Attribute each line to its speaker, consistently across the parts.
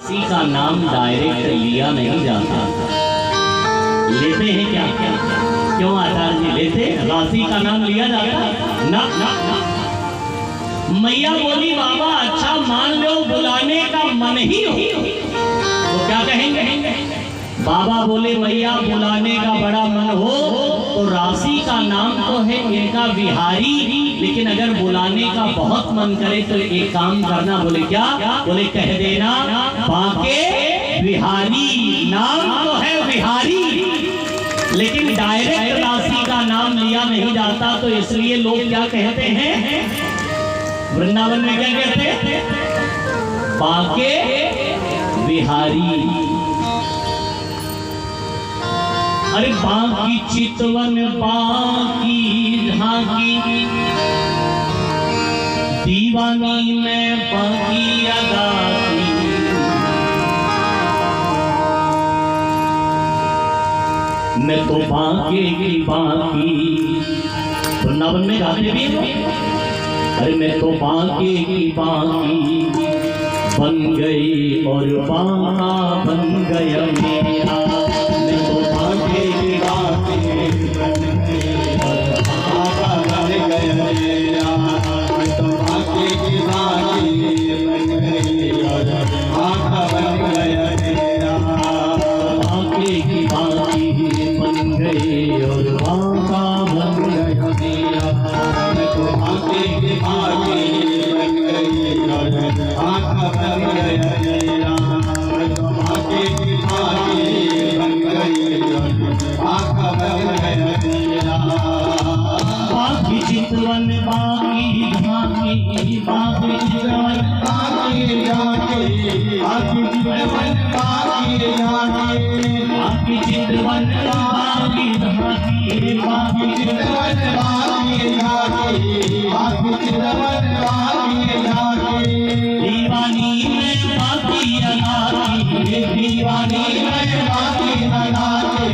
Speaker 1: किसी का नाम डायरेक्ट लिया नहीं जाता। लेते हैं क्या? क्यों आचार्य जी लेते? राशि का नाम लिया जाता ना, ना, ना। मैया बोली बाबा अच्छा मान लो बुलाने का मन ही हो तो क्या कहेंगे? बाबा बोले मैया बुलाने का बड़ा मन हो तो राशि का नाम तो है इनका बिहारी, लेकिन अगर बुलाने का बहुत मन करे तो एक काम करना। बोले क्या? बोले कह देना बाके बिहारी, नाम तो है बिहारी लेकिन डायरेक्ट राशि का नाम लिया नहीं जाता। तो इसलिए लोग क्या कहते हैं वृंदावन में? क्या कहते हैं? बाके बिहारी। अरे बाकी चितवन बाकी झांकी दीवानी में बाकी अदाती, मैं तो बाके की बाकी वृंदावन में गाते भी हो। अरे मैं तो बाके की बाकी बन गई और बाका बन गया मेरा। मैं तो बाके की बाकी बन गई और बाका बन गया मेरा। मैं तो बाके की बाकी बन गई और बाका बन गया मेरा। बाके की बाकी बन गई और बाका बन गया मेरा। मैं तो बाके की बाकी बन गई और बाका बन गया मेरा। मैं तो बाके की बाकी बन गई और बाका बन गया मेरा। बाकी चितवन बाकी झांकी बाकी चितवन बाकी झांकी बाकी चितवन बाकी झांकी बाकी चितवन बाकी झांकी बाकी चितवन बाकी झांकी बाकी चितवन बाकी झांकी दीवानी में बाकी अनारी दीवानी में बाकी अनारी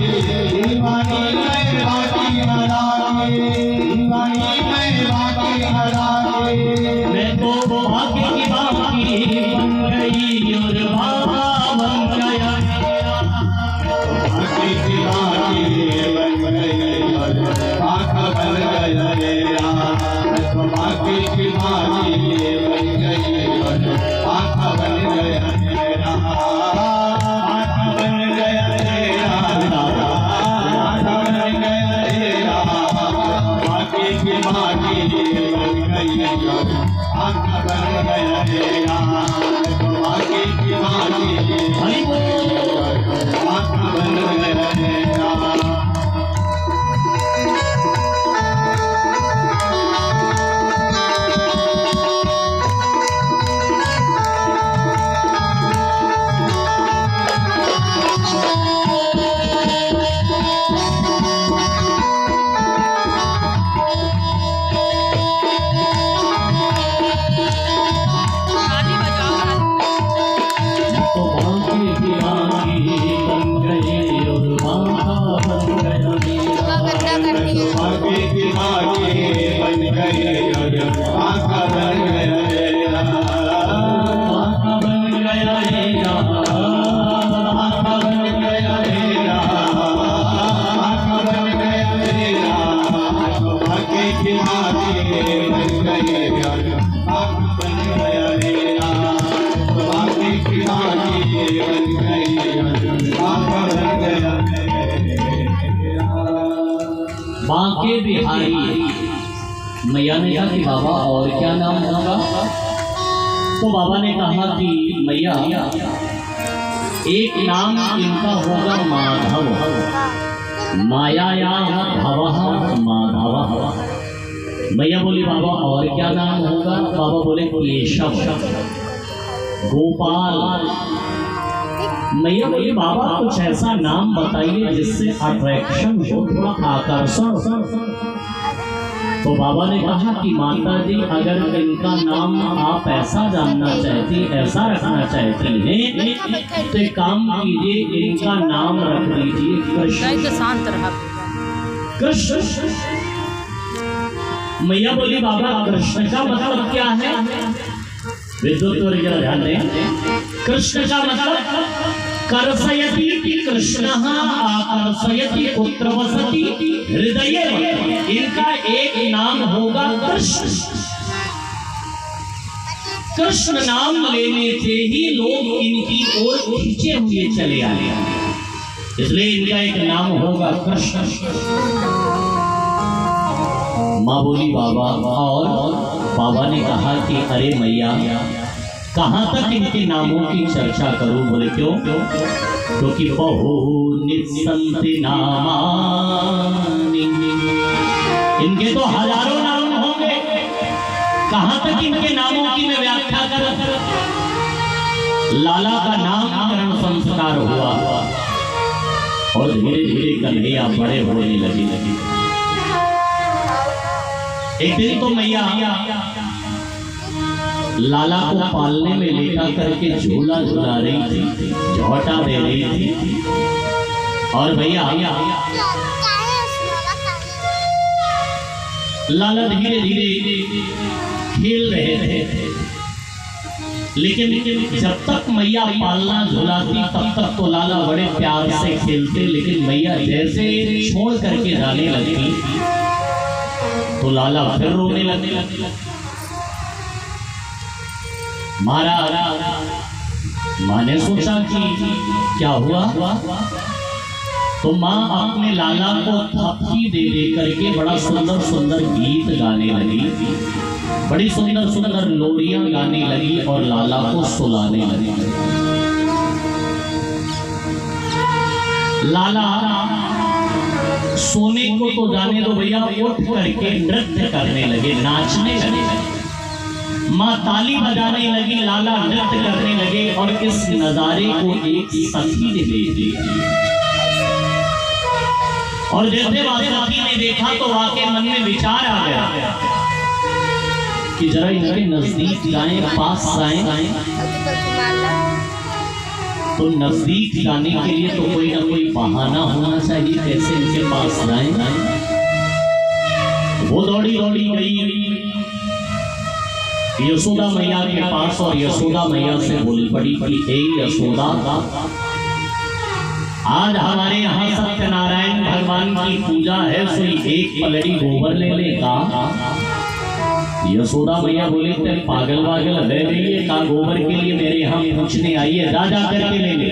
Speaker 1: दीवानी में बाकी अनारी दीवानी में बाकी अनारी। मैं तो बाकी की बाकी बन गई और बाबा बन गया। बाकी की बाकी बन गई और बाबा बन गया मेरा। मैं तो बाकी की बाकी बन गई और बाबा बन गया मेरा। बाबा बन गया मेरा, बाबा बन गया मेरा। बाकी की बाकी बन गई और बाबा बन गया मेरा। मैं तो बाकी की बाकी बाबा बन गया मेरा। बाके बिहारी। मैया ने कहा कि बाबा और क्या नाम होगा? तो बाबा ने कहा कि मैया एक नाम इनका होगा माधव, मायाया भवः माधव। मैया बोली बाबा और क्या नाम होगा? बाबा बोले केशव, गोपाल। मैया बोली बाबा कुछ ऐसा नाम बताइए जिससे अट्रैक्शन हो, थोड़ा आकर्षण। तो बाबा ने कहा कि माता जी अगर इनका नाम आप ऐसा जानना चाहती, ऐसा रखना चाहती हैं तो एक काम कीजिए, इनका नाम रख दीजिए कृष्ण। कृष्ण। मैया बोली बाबा कृष्ण का मतलब क्या है? विद्युत ध्यान दें। कृष्ण का मतलब कर्षयति कृष्णः आकर्षयति पुत्र वसति हृदये। इनका एक नाम होगा कृष्ण। कृष्ण नाम लेने से ही लोग इनकी ओर खींचे हुए चले आए, इसलिए इनका एक नाम होगा कृष्ण। माँ बोली बाबा, और बाबा ने कहा कि अरे मैया, कहाँ तक इनके नामों की चर्चा करूं? बोले क्यों? क्योंकि बहु संति नामानि, इनके तो हजारों नाम होंगे, कहाँ तक इनके नामों की मैं व्याख्या करूं? लाला का नामकरण संस्कार हुआ और धीरे धीरे कन्हैया बड़े होने लगे। एक दिन तो मैया लाला को पालने में लेटा करके झूला झुला रही थी, झोटा दे रही थी, और भैया लाला धीरे धीरे खेल रहे थे। लेकिन जब तक मैया पालना झुलाती तब तक तो लाला बड़े प्यार से खेलते, लेकिन मैया जैसे छोड़ करके जाने लगी तो लाला फिर रोने लगे। माँ ने सोचा कि क्या हुआ, तो माँ अपने लाला को थपकी दे दे करके बड़ा सुंदर सुंदर गीत गाने लगी, बड़ी सुंदर सुंदर लोरियां गाने लगी और लाला को सुलाने लगी। लाला सोने को तो जाने दो भैया, उठ करके नृत्य करने लगे, नाचने लगे। माँ ताली बजाने लगी, लाला नृत्य करने लगे, और इस नजारे को एक सखी ने देखा। और जैसे सखी ने देखा तो वाकई मन में विचार आ गया कि जरा इनके नजदीक जाएं, पास जाएं। तो नजदीक जाने के लिए तो कोई ना कोई बहाना होना चाहिए, कैसे इनके पास जाएं। वो दौड़ी दौड़ी गई यशोदा मैया के पास, और यशोदा मैया से बोल पड़ी कि हे यशोदा, आज हमारे यहाँ सत्यनारायण भगवान की पूजा है, सो एक पलड़ी गोबर ले लेगा। यशोदा मैया बोली तेरे पागल वागल है नहीं है, का गोबर के लिए मेरे यहाँ पूछने आई है, जा करके ले ले।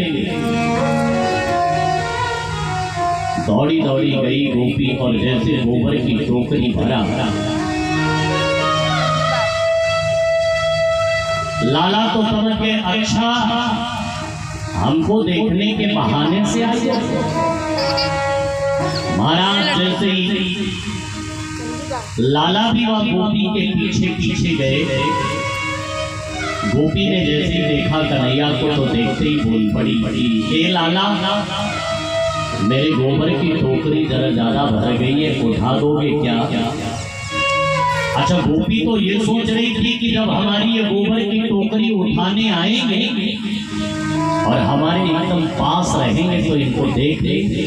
Speaker 1: दौड़ी दौड़ी गई गोपी, और जैसे गोबर की टोकरी भरा, लाला तो समझ के अच्छा हमको देखने के बहाने से आ गया। महाराज जैसे ही लाला भी वह गोपी के पीछे पीछे गए। गोपी ने जैसे ही देखा कन्हैया को तो देखते ही बोल पड़ी, हे लाला, मेरे गोबर की टोकरी जरा ज्यादा भर गई है, उठा दोगे क्या? अच्छा, गोपी तो ये सोच रही थी कि जब हमारी ये गोबर की टोकरी उठाने आएंगे और हमारे एकदम पास रहेंगे तो इनको देख लेंगे।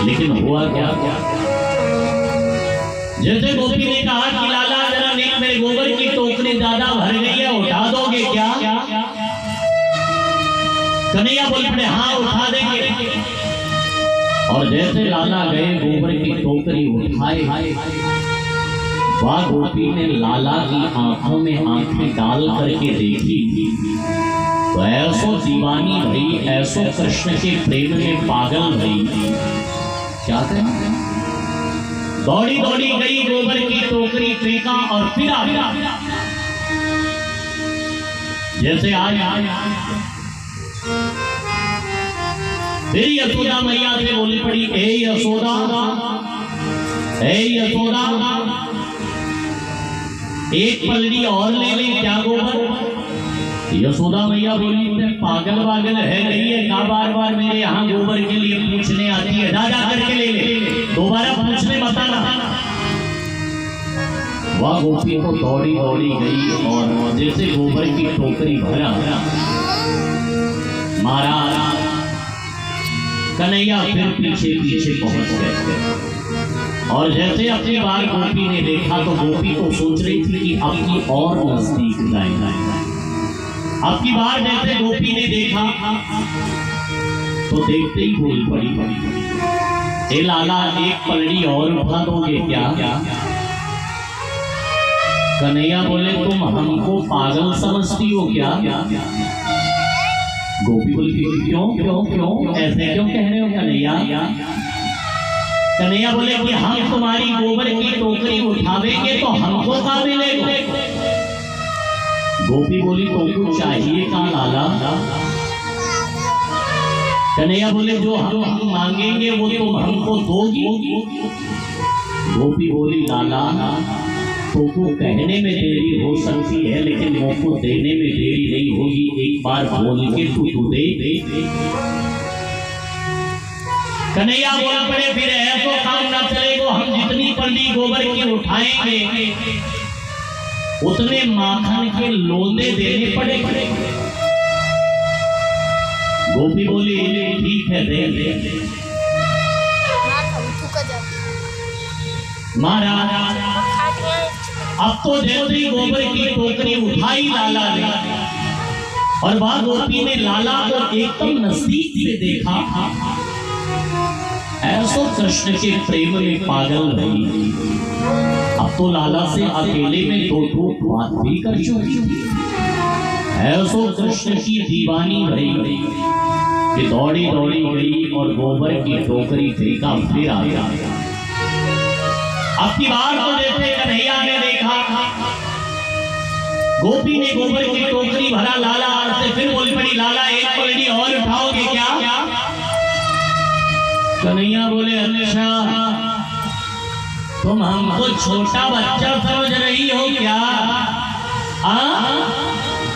Speaker 1: लेकिन हुआ क्या? जैसे गोपी ने कहा कि लाला जरा नहीं, मेरे गोबर की टोकरी ज्यादा भर गई है, उठा दोगे क्या? कन्हैया बोल पड़े, हाँ उठा देंगे। और जैसे लाला गए गोबर की टोकरी उठाए, वह गोपी ने लाला की आंखों में आंखें डाल करके देखी, तो ऐसो दीवानी भई, ऐसो कृष्ण के प्रेम में पागल भई। क्या करें? दौड़ी दौड़ी गई, गोबर की टोकरी फेंका और फिर आ गया। जैसे आया फिर यशोदा मैया से बोली पड़ी, हे यशोदा, हे यशोदा, एक पलड़ी और ले ले क्या गोबर? यशोदा मैया बोली, पागल वागल है नहीं है, का बार बार मेरे यहाँ गोबर के लिए पूछने आती है, जा करके ले ले, दोबारा पूछने बताना। वह गोपी को दौड़ी दौड़ी गई और जैसे गोबर की टोकरी भरा, महाराज कन्हैया फिर पीछे पीछे पहुंच गए। और जैसे अपनी बार गोपी ने देखा तो गोपी तो सोच रही थी कि अपनी और नजदीक जाए, अब की बार जैसे गोपी ने देखा तो देखते ही बोल पड़ी, ए लाला एक पलड़ी और उठा दोगे क्या? कन्हैया बोले तुम हमको पागल समझती हो क्या? गोपी बोली क्यों क्यों क्यों ऐसे क्यों कह रहे हो कन्हैया? कन्हैया बोले कि हम तुम्हारी गोबर की टोकरी उठावेंगे तो हमको क्या मिलेगा? गोपी बोली तुमको चाहिए कहाँ लाला? कन्हैया बोले जो हम मांगेंगे वो तुम हमको दोगी। गोपी बोली लाला तुमको कहने में देरी हो सकती है लेकिन मुझको देने में देरी नहीं होगी, एक बार बोल के तू दे। कन्हैया बोल पड़े फिर ऐसा काम ना चलेगा, हम जितनी पल्ली गोबर की उठाएंगे उतने माखन के लोंदे देने पड़ेंगे। गोपी बोली ठीक है दे। महाराज अब तो जैसे ही गोबर की टोकरी उठाई लाला ने और वह गोपी ने लाला को एकदम नजदीक से देखा, ऐसो कृष्ण के प्रेम में पागल रही। अब तो लाला से अकेले में दो बात भी कर चुकी, ऐसो कृष्ण की दीवानी रही कि दौड़ी दौड़ी गई और गोबर की टोकरी फेंका फिर आ गया। अब की बार तो जैसे कन्हैया ने देखा गोपी ने गोबर की टोकरी भरा लाला से फिर बोल पड़ी लाला एक पलड़ी और उठाओगे क्या? कन्हैया बोले अच्छा तुम हमको छोटा बच्चा समझ रही हो क्या?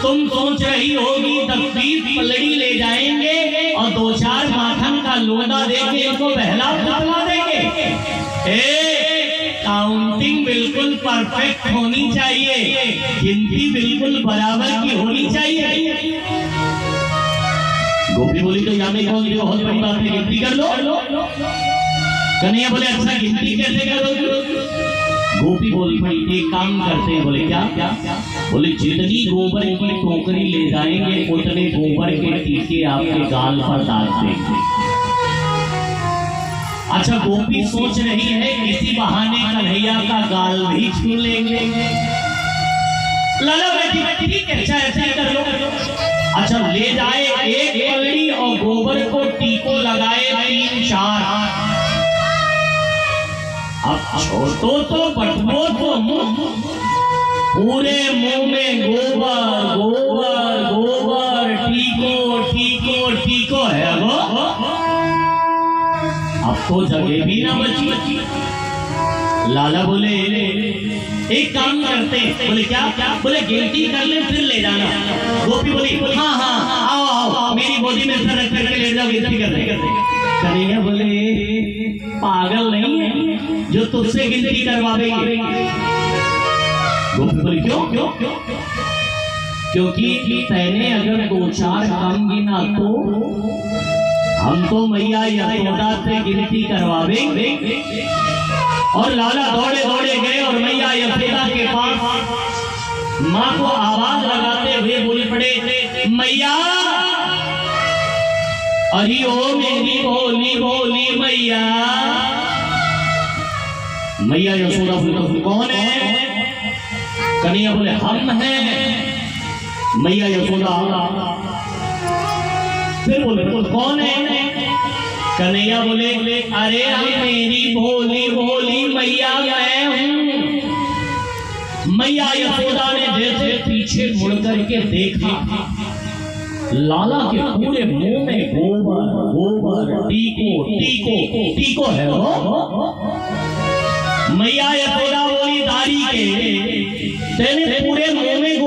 Speaker 1: तुम सोच रही होगी 10-20 पलड़ी ले जाएंगे और 2-4 माखन का लोंदा देके इनको बहला फुसला देंगे। काउंटिंग बिल्कुल परफेक्ट होनी चाहिए, गिनती बिल्कुल बराबर की होनी चाहिए। गोपी बोली तो यहाँ में बहुत बड़ी बात है, गिनती कर लो। कन्हैया बोले अच्छा गिनती कैसे करोगे? गोपी बोली भाई एक काम करते हैं। बोले क्या? बोले जितनी गोबर की टोकरी ले जाएंगे उतने गोबर के टीके आपके गाल पर डाल देंगे। अच्छा गोपी सोच रही है किसी बहाने कन्हैया का गाल भी छू लेंगे। लाला बेटी ठीक है अच्छा ऐसा ही कर लो। अच्छा ले जाए एक पलड़ी और गोबर को टीको लगाए 3-4। अब छोटो तो बटवो तो पूरे मुंह में गोबर गोबर गोबर टीको टीको टीको है वो। अब तो जगह भी ना बची। लाला बोले एक काम करते हैं। बोले क्या? बोले गिनती कर ले फिर ले जाना। गोपी बोली हाँ हाँ आओ आओ मेरी गोदी में सर रख करके ले जाओ गिनती करते। कन्हैया बोले पागल नहीं है जो तुझसे गिनती करवावेंगे। गोपी बोली क्यों क्यों क्यों? क्योंकि पहले अगर 2-4 कम गिना तो हम तो मैया यशोदा से गिनती करवावेंगे। और लाला दौड़े दौड़े गए और मैया यशोदा के पास माँ को आवाज लगाते हुए बोले पड़े मैया अरे ओ मेरी भोली भोली मैया। मैया यशोदा बोले कौन है? कन्हैया बोले हम हैं। मैया यशोदा फिर बोले कौन है? कन्हैया बोले अरे मेरी भोली भोली मैया मैं हूं। मैया यशोदा ने जैसे पीछे मुड़ करके देखा लाला के पूरे मुंह में गोबर गोबर टीको टीको टीको है वो। मैया यशोदा बोली दाढ़ी के तेरे पूरे मुंह में